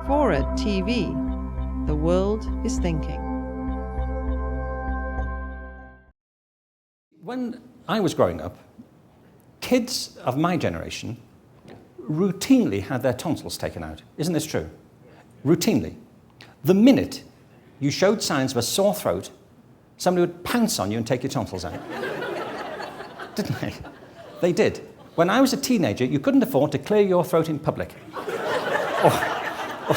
FORA.tv. The world is thinking. When I was growing up, kids of my generation routinely had their tonsils taken out. Isn't this true? Routinely. The minute you showed signs of a sore throat, somebody would pounce on you and take your tonsils out. Didn't they? They did. When I was a teenager, you couldn't afford to clear your throat in public. or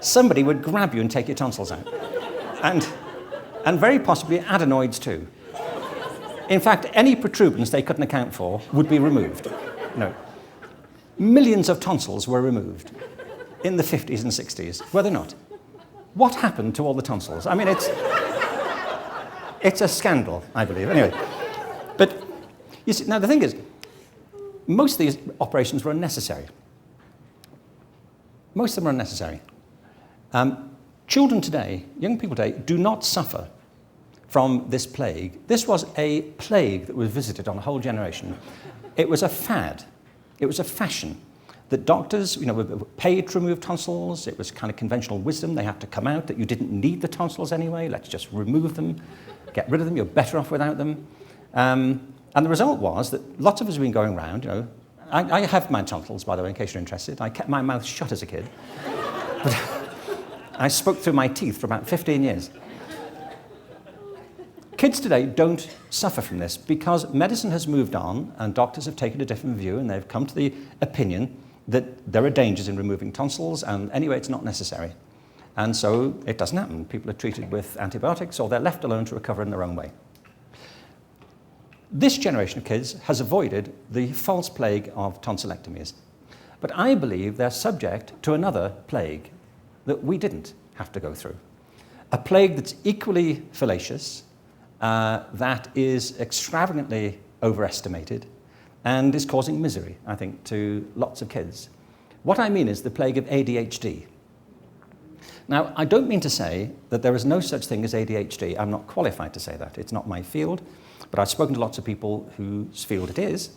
somebody would grab you and take your tonsils out. And very possibly adenoids too. In fact, any protuberance they couldn't account for would be removed. No. Millions of tonsils were removed in the 50s and 60s, were they not? What happened to all the tonsils? I mean, it's a scandal, I believe. Anyway, but you see, now the thing is, most of these operations were unnecessary. Most of them are unnecessary. Children today, young people today, do not suffer from this plague. This was a plague that was visited on a whole generation. It was a fad. It was a fashion that doctors, were paid to remove tonsils. It was kind of conventional wisdom. They had to come out that you didn't need the tonsils anyway. Let's just remove them, get rid of them. You're better off without them. And the result was that lots of us have been going around, I have my tonsils, by the way, in case you're interested. I kept my mouth shut as a kid. But I spoke through my teeth for about 15 years. Kids today don't suffer from this because medicine has moved on and doctors have taken a different view and they've come to the opinion that there are dangers in removing tonsils and anyway it's not necessary. And so it doesn't happen. People are treated with antibiotics or they're left alone to recover in their own way. This generation of kids has avoided the false plague of tonsillectomies. But I believe they're subject to another plague that we didn't have to go through. A plague that's equally fallacious, that is extravagantly overestimated and is causing misery, I think, to lots of kids. What I mean is the plague of ADHD. Now, I don't mean to say that there is no such thing as ADHD. I'm not qualified to say that. It's not my field, but I've spoken to lots of people whose field it is.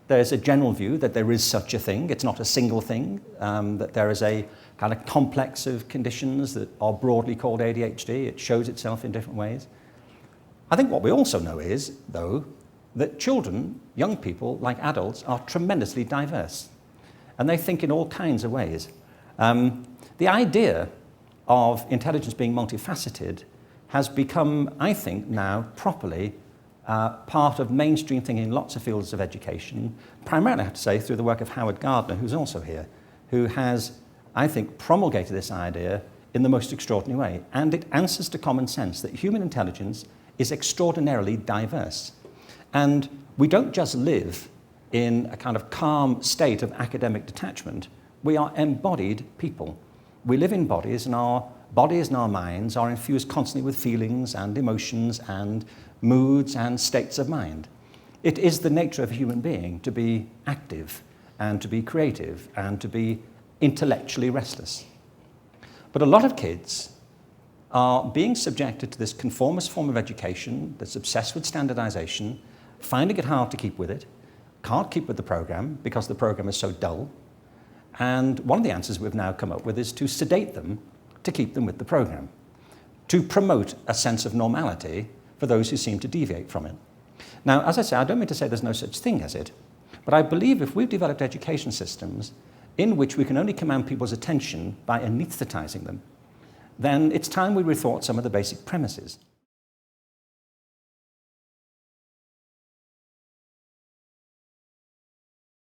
There's a general view that there is such a thing. It's not a single thing, that there is a kind of complex of conditions that are broadly called ADHD. It shows itself in different ways. I think what we also know is, though, that children, young people, like adults, are tremendously diverse. And they think in all kinds of ways. The idea of intelligence being multifaceted has become, I think, now properly part of mainstream thinking in lots of fields of education, primarily, I have to say, through the work of Howard Gardner, who's also here, who has, I think, promulgated this idea in the most extraordinary way. And it answers to common sense that human intelligence is extraordinarily diverse. And we don't just live in a kind of calm state of academic detachment. We are embodied people. We live in bodies, and our bodies and our minds are infused constantly with feelings and emotions and moods and states of mind. It is the nature of a human being to be active and to be creative and to be intellectually restless. But a lot of kids are being subjected to this conformist form of education that's obsessed with standardization, finding it hard to keep with it, can't keep with the program because the program is so dull. And one of the answers we've now come up with is to sedate them to keep them with the program, to promote a sense of normality for those who seem to deviate from it. Now, as I say, I don't mean to say there's no such thing as it, but I believe if we've developed education systems in which we can only command people's attention by anesthetizing them, then it's time we rethought some of the basic premises.